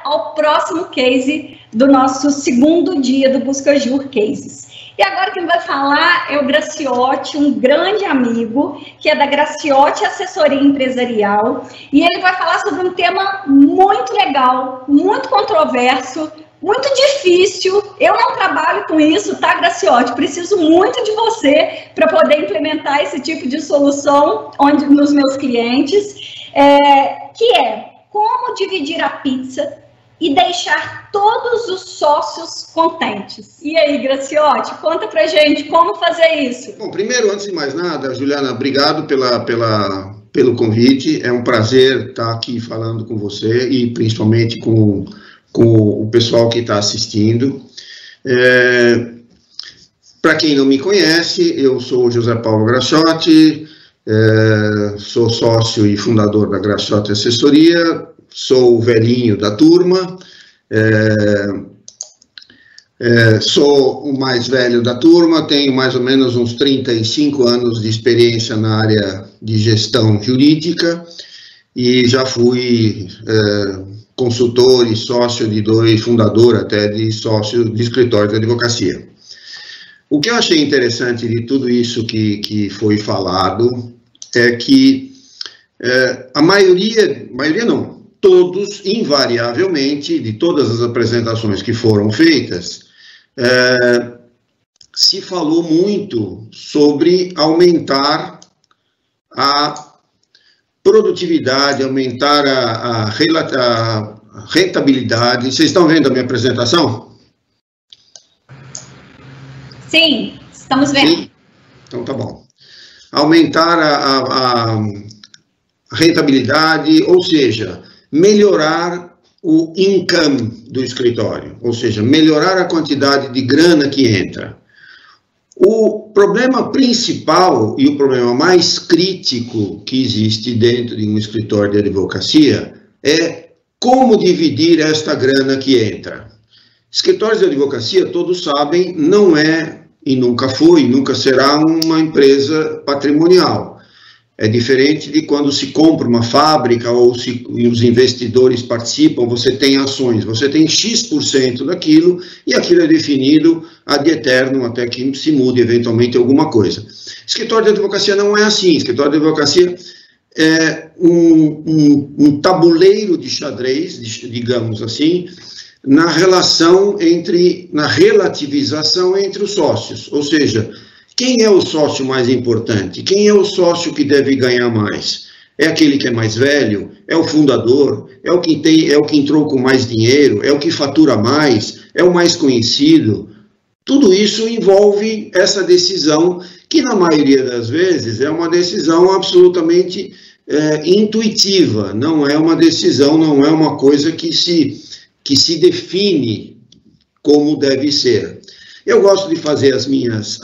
ao próximo case do nosso segundo dia do Buscajur Cases. E agora quem vai falar é o Graciotti, um grande amigo, que é da Graciotti Assessoria Empresarial, e ele vai falar sobre um tema muito legal, muito controverso, muito difícil. Eu não trabalho com isso, tá, Graciotti? Preciso muito de você para poder implementar esse tipo de solução nos meus clientes, que é como dividir a pizza e deixar todos os sócios contentes. E aí, Graciotti, conta pra gente como fazer isso. Bom, primeiro, antes de mais nada, Juliana, obrigado pelo convite. É um prazer estar aqui falando com você e principalmente com o pessoal que está assistindo. Para quem não me conhece, eu sou José Paulo Graciotti, sou sócio e fundador da Graciotti Assessoria, sou o velhinho da turma, sou o mais velho da turma, tenho mais ou menos uns 35 anos de experiência na área de gestão jurídica e já fui consultor e sócio de fundador até de sócio de escritório de advocacia. O que eu achei interessante de tudo isso que foi falado é que a maioria não, todos, invariavelmente, de todas as apresentações que foram feitas, se falou muito sobre aumentar a produtividade, aumentar a rentabilidade. Vocês estão vendo a minha apresentação? Sim, estamos vendo. Sim? Então tá bom. Aumentar a rentabilidade, ou seja, melhorar o income do escritório, ou seja, melhorar a quantidade de grana que entra. O problema principal e o problema mais crítico que existe dentro de um escritório de advocacia é como dividir esta grana que entra. Escritórios de advocacia, todos sabem, não é e nunca foi, nunca será uma empresa patrimonial. É diferente de quando se compra uma fábrica ou e os investidores participam, você tem ações, você tem X% daquilo e aquilo é definido ad eterno até que se mude eventualmente alguma coisa. Escritório de advocacia não é assim. Escritório de advocacia é um tabuleiro de xadrez, digamos assim, na relativização entre os sócios, ou seja, quem é o sócio mais importante? Quem é o sócio que deve ganhar mais? É aquele que é mais velho? É o fundador? É o que entrou com mais dinheiro? É o que fatura mais? É o mais conhecido? Tudo isso envolve essa decisão que, na maioria das vezes, é uma decisão absolutamente intuitiva. Não é uma decisão, não é uma coisa que se define como deve ser. Eu gosto de fazer as minhas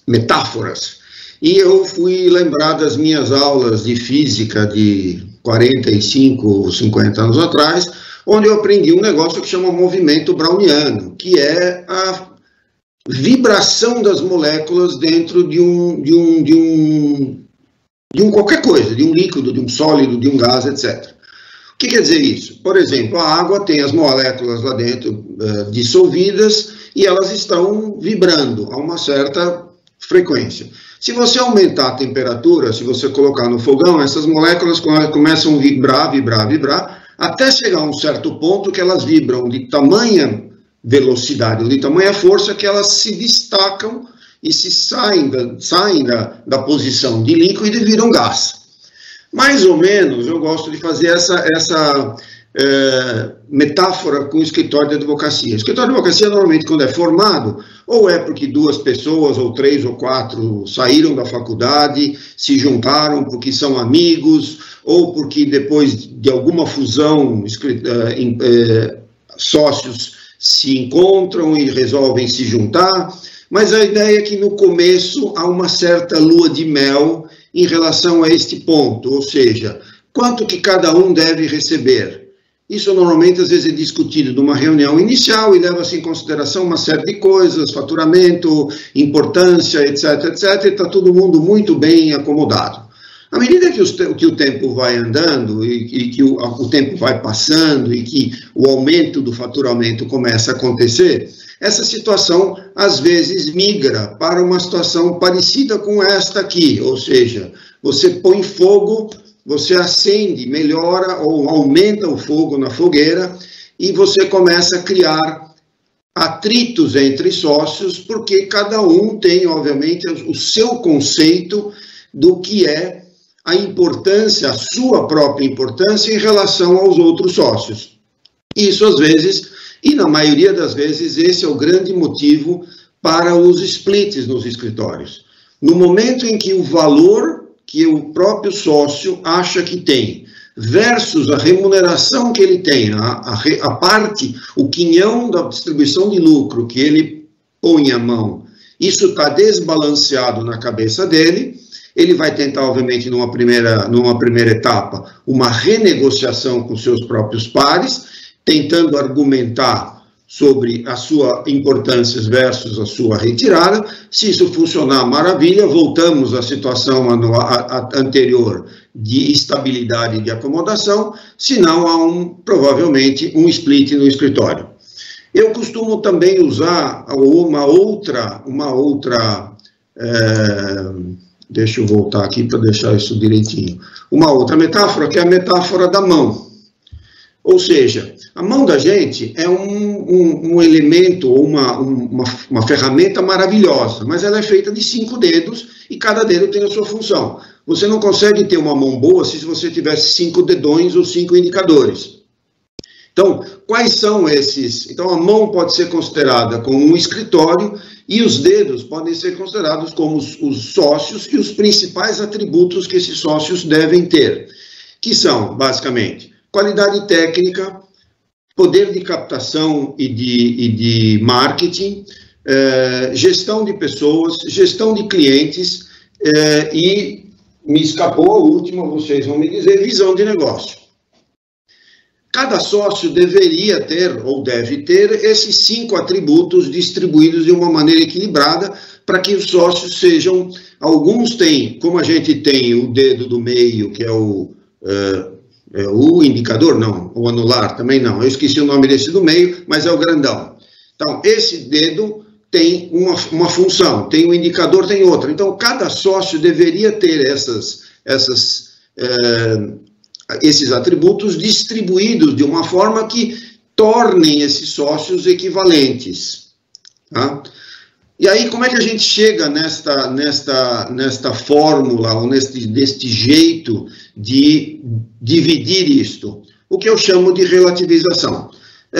metáforas, e eu fui lembrar das minhas aulas de física de 45 ou 50 anos atrás, onde eu aprendi um negócio que chama movimento browniano, que é a vibração das moléculas dentro de um qualquer coisa, de um líquido, de um sólido, de um gás, etc. O que quer dizer isso? Por exemplo, a água tem as moléculas lá dentro dissolvidas e elas estão vibrando a uma certa frequência. Se você aumentar a temperatura, se você colocar no fogão, essas moléculas começam a vibrar, até chegar a um certo ponto que elas vibram de tamanha velocidade, ou de tamanha força, que elas se destacam e saem da posição de líquido e viram gás. Mais ou menos, eu gosto de fazer essa metáfora com o escritório de advocacia. O escritório de advocacia, normalmente, quando é formado, ou é porque 2 pessoas, ou 3 ou 4 saíram da faculdade, se juntaram porque são amigos, ou porque depois de alguma fusão, sócios se encontram e resolvem se juntar, mas a ideia é que no começo há uma certa lua de mel em relação a este ponto, ou seja, quanto que cada um deve receber. Isso normalmente às vezes é discutido numa reunião inicial e leva-se em consideração uma série de coisas, faturamento, importância, etc, etc, e está todo mundo muito bem acomodado. À medida que o tempo vai andando e que o tempo vai passando e que o aumento do faturamento começa a acontecer, essa situação, às vezes, migra para uma situação parecida com esta aqui, ou seja, você põe fogo, você acende, melhora ou aumenta o fogo na fogueira e você começa a criar atritos entre sócios, porque cada um tem, obviamente, o seu conceito do que é a importância, a sua própria importância em relação aos outros sócios. Isso, às vezes, e na maioria das vezes, esse é o grande motivo para os splits nos escritórios. No momento em que o valor que o próprio sócio acha que tem, versus a remuneração que ele tem, a parte, o quinhão da distribuição de lucro que ele põe à mão, isso está desbalanceado na cabeça dele. Ele vai tentar, obviamente, numa primeira etapa, uma renegociação com seus próprios pares, tentando argumentar sobre a sua importância versus a sua retirada. Se isso funcionar, maravilha, voltamos à situação anterior de estabilidade e de acomodação, senão há provavelmente um split no escritório. Eu costumo também usar uma outra deixa eu voltar aqui para deixar isso direitinho. Uma outra metáfora, que é a metáfora da mão. Ou seja, a mão da gente é um elemento, ou uma ferramenta maravilhosa, mas ela é feita de 5 dedos e cada dedo tem a sua função. Você não consegue ter uma mão boa se você tivesse 5 dedões ou 5 indicadores. Então, quais são esses? Então, a mão pode ser considerada como um escritório e os dedos podem ser considerados como os sócios e os principais atributos que esses sócios devem ter, que são, basicamente, qualidade técnica, poder de captação e de marketing, gestão de pessoas, gestão de clientes e, me escapou a última, vocês vão me dizer, visão de negócio. Cada sócio deveria ter, ou deve ter, esses 5 atributos distribuídos de uma maneira equilibrada, para que os sócios sejam, alguns têm, como a gente tem o dedo do meio, que é o indicador, não, o anular também não, eu esqueci o nome desse do meio, mas é o grandão. Então, esse dedo tem uma função, tem um indicador, tem outra. Então, cada sócio deveria ter esses atributos distribuídos de uma forma que tornem esses sócios equivalentes. Tá? E aí, como é que a gente chega nesta fórmula, ou neste jeito de dividir isto? O que eu chamo de relativização.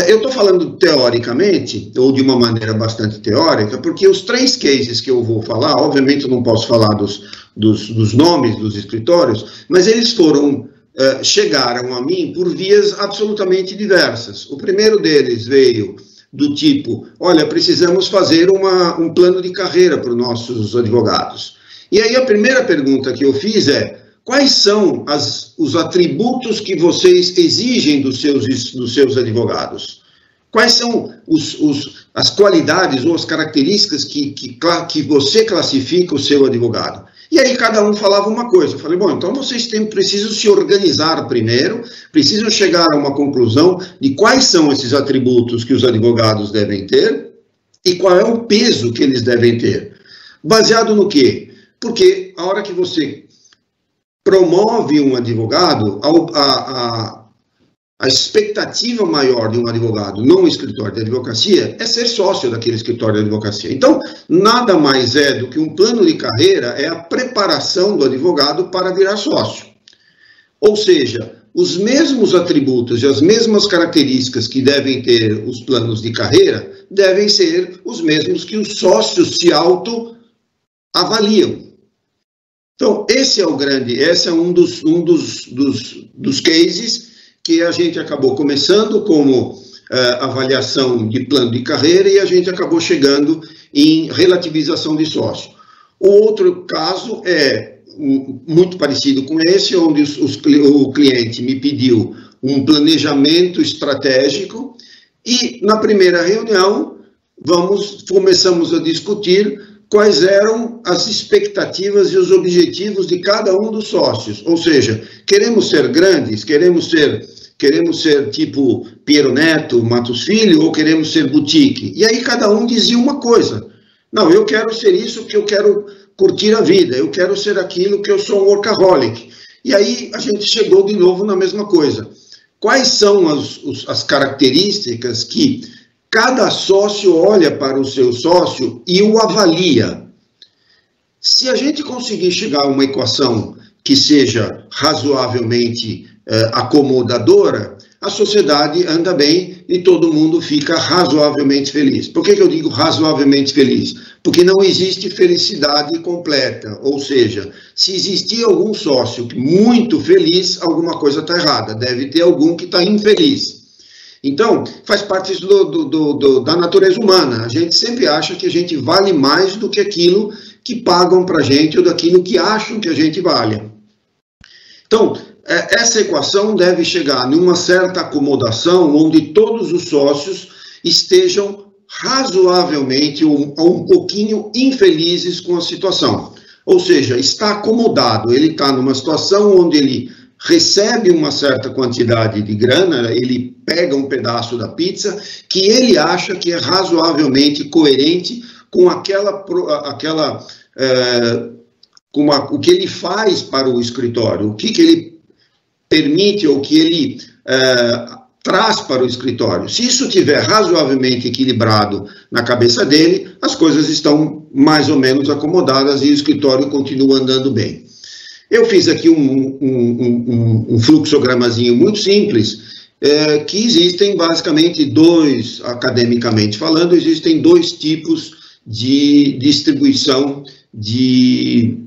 Eu estou falando teoricamente, ou de uma maneira bastante teórica, porque os 3 cases que eu vou falar, obviamente eu não posso falar dos nomes dos escritórios, mas eles chegaram a mim por vias absolutamente diversas. O primeiro deles veio do tipo, olha, precisamos fazer um plano de carreira para os nossos advogados. E aí a primeira pergunta que eu fiz é, quais são os atributos que vocês exigem dos seus advogados? Quais são as qualidades ou as características que você classifica o seu advogado? E aí cada um falava uma coisa. Eu falei, bom, então vocês precisam se organizar primeiro, precisam chegar a uma conclusão de quais são esses atributos que os advogados devem ter e qual é o peso que eles devem ter. Baseado no quê? Porque a hora que você promove um advogado, a expectativa maior de um advogado num escritório de advocacia é ser sócio daquele escritório de advocacia. Então, nada mais é do que um plano de carreira, é a preparação do advogado para virar sócio. Ou seja, os mesmos atributos e as mesmas características que devem ter os planos de carreira devem ser os mesmos que os sócios se autoavaliam. Então, esse é um dos cases que a gente acabou começando como avaliação de plano de carreira e a gente acabou chegando em relativização de sócio. O outro caso é muito parecido com esse, onde o cliente me pediu um planejamento estratégico e na primeira reunião começamos a discutir quais eram as expectativas e os objetivos de cada um dos sócios. Ou seja, queremos ser grandes, queremos ser tipo Piero Neto, Matos Filho, ou queremos ser boutique? E aí cada um dizia uma coisa. Não, eu quero ser isso porque eu quero curtir a vida, eu quero ser aquilo que eu sou um workaholic. E aí a gente chegou de novo na mesma coisa. Quais são as características que cada sócio olha para o seu sócio e o avalia? Se a gente conseguir chegar a uma equação que seja razoavelmente acomodadora, a sociedade anda bem e todo mundo fica razoavelmente feliz. Por que eu digo razoavelmente feliz? Porque não existe felicidade completa, ou seja, se existir algum sócio muito feliz, alguma coisa está errada, deve ter algum que está infeliz. Então, faz parte da natureza humana, a gente sempre acha que a gente vale mais do que aquilo que pagam para a gente ou daquilo que acham que a gente vale. Então, essa equação deve chegar numa certa acomodação onde todos os sócios estejam razoavelmente ou um pouquinho infelizes com a situação. Ou seja, está acomodado, ele está numa situação onde ele recebe uma certa quantidade de grana, ele pega um pedaço da pizza que ele acha que é razoavelmente coerente com o que ele faz para o escritório, o que ele permite ou que ele traz para o escritório. Se isso estiver razoavelmente equilibrado na cabeça dele, as coisas estão mais ou menos acomodadas e o escritório continua andando bem. Eu fiz aqui um fluxogramazinho muito simples, que existem basicamente academicamente falando, existem dois tipos de distribuição de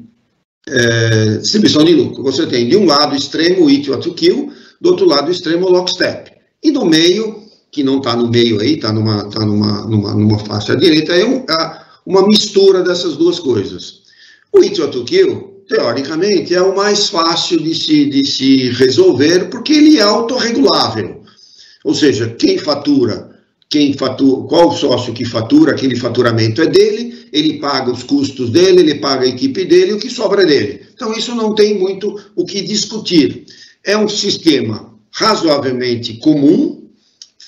lucro. Você tem de um lado extremo o It What You Kill, do outro lado extremo o Lockstep. E no meio, que não está no meio aí, está numa faixa direita, é uma mistura dessas duas coisas. O It What You Kill, teoricamente, é o mais fácil de se resolver, porque ele é autorregulável. Ou seja, qual sócio que fatura, aquele faturamento é dele, ele paga os custos dele, ele paga a equipe dele, o que sobra é dele. Então, isso não tem muito o que discutir. É um sistema razoavelmente comum,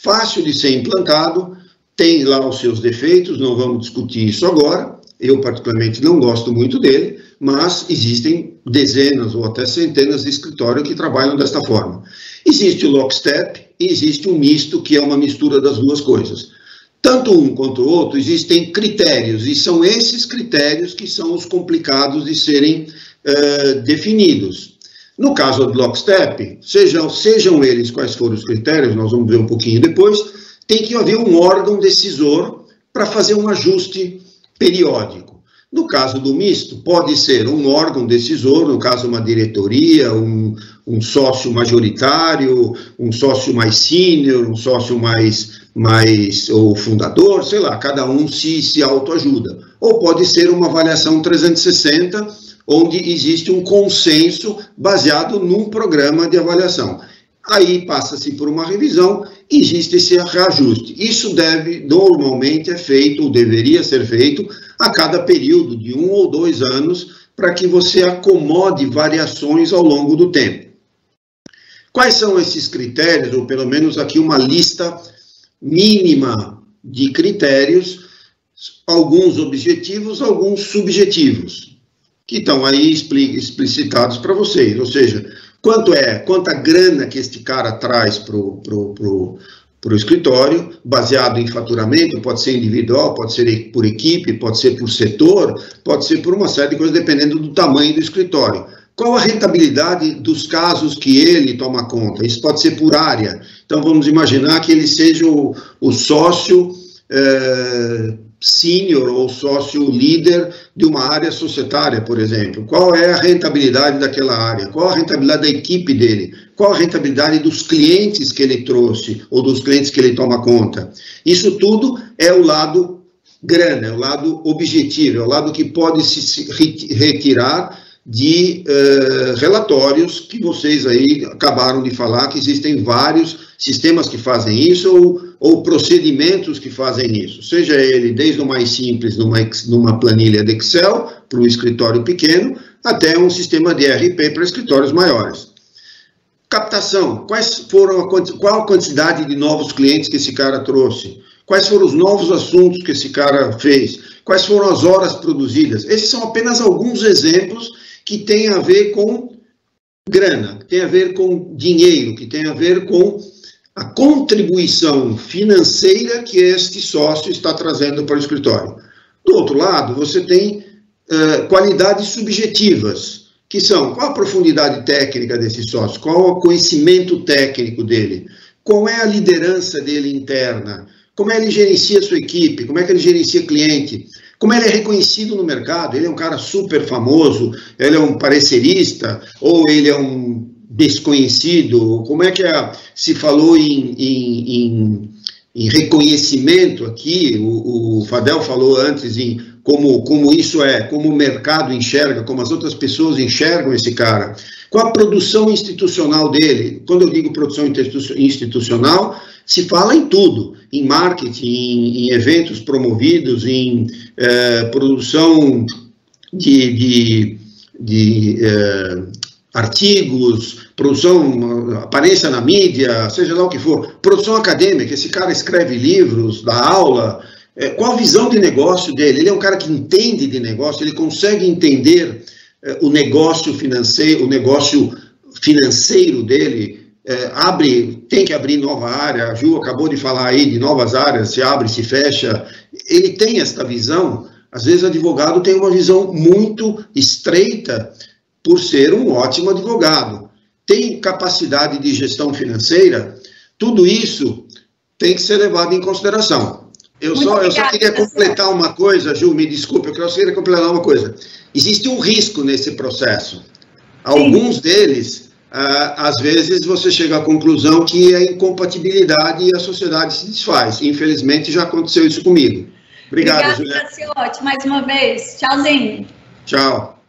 fácil de ser implantado, tem lá os seus defeitos, não vamos discutir isso agora. Eu, particularmente, não gosto muito dele, mas existem dezenas ou até centenas de escritórios que trabalham desta forma. Existe o Lockstep e existe o misto, que é uma mistura das duas coisas. Tanto um quanto o outro, existem critérios, e são esses critérios que são os complicados de serem definidos. No caso do Lockstep, sejam eles quais forem os critérios, nós vamos ver um pouquinho depois, tem que haver um órgão decisor para fazer um ajuste periódico. No caso do misto, pode ser um órgão decisor, no caso uma diretoria, um sócio majoritário, um sócio mais sênior, um sócio mais ou fundador, sei lá, cada um se autoajuda. Ou pode ser uma avaliação 360, onde existe um consenso baseado num programa de avaliação. Aí passa-se por uma revisão, existe esse reajuste. Isso normalmente é feito, ou deveria ser feito, a cada período de 1 ou 2 anos, para que você acomode variações ao longo do tempo. Quais são esses critérios, ou pelo menos aqui uma lista mínima de critérios, alguns objetivos, alguns subjetivos, que estão aí explicitados para vocês, ou seja, quanta grana que este cara traz para o escritório, baseado em faturamento, pode ser individual, pode ser por equipe, pode ser por setor, pode ser por uma série de coisas, dependendo do tamanho do escritório. Qual a rentabilidade dos casos que ele toma conta? Isso pode ser por área. Então, vamos imaginar que ele seja o sócio sênior ou sócio líder de uma área societária, por exemplo. Qual é a rentabilidade daquela área? Qual a rentabilidade da equipe dele? Qual a rentabilidade dos clientes que ele trouxe ou dos clientes que ele toma conta? Isso tudo é o lado grana, é o lado objetivo, é o lado que pode se retirar de relatórios que vocês aí acabaram de falar, que existem vários sistemas que fazem isso ou procedimentos que fazem isso, seja ele desde o mais simples numa planilha de Excel para um escritório pequeno, até um sistema de ERP para escritórios maiores. Captação, qual a quantidade de novos clientes que esse cara trouxe? Quais foram os novos assuntos que esse cara fez? Quais foram as horas produzidas? Esses são apenas alguns exemplos que têm a ver com grana, que têm a ver com dinheiro, que têm a ver com a contribuição financeira que este sócio está trazendo para o escritório. Do outro lado, você tem qualidades subjetivas, que são qual a profundidade técnica desse sócio, qual o conhecimento técnico dele, qual é a liderança dele interna, como ele gerencia a sua equipe, como é que ele gerencia cliente, como ele é reconhecido no mercado, ele é um cara super famoso, ele é um parecerista, ou ele é um desconhecido, como é que se falou em reconhecimento aqui, o Fadel falou antes em como isso é, como o mercado enxerga, como as outras pessoas enxergam esse cara, qual a produção institucional dele. Quando eu digo produção institucional, se fala em tudo, em marketing, em eventos promovidos, em produção de artigos, produção, aparência na mídia, seja lá o que for, produção acadêmica, esse cara escreve livros, dá aula, qual a visão de negócio dele? Ele é um cara que entende de negócio, ele consegue entender o negócio financeiro dele, tem que abrir nova área, a Ju acabou de falar aí de novas áreas, se abre, se fecha, ele tem esta visão. Às vezes o advogado tem uma visão muito estreita por ser um ótimo advogado, tem capacidade de gestão financeira, tudo isso tem que ser levado em consideração. Eu só queria completar uma coisa, Ju, me desculpe, eu só queria completar uma coisa. Existe um risco nesse processo. Alguns deles, às vezes, você chega à conclusão que é incompatibilidade e a sociedade se desfaz. Infelizmente, já aconteceu isso comigo. Obrigado, Juliana. Obrigada, Graciotti, mais uma vez. Tchauzinho. Tchau.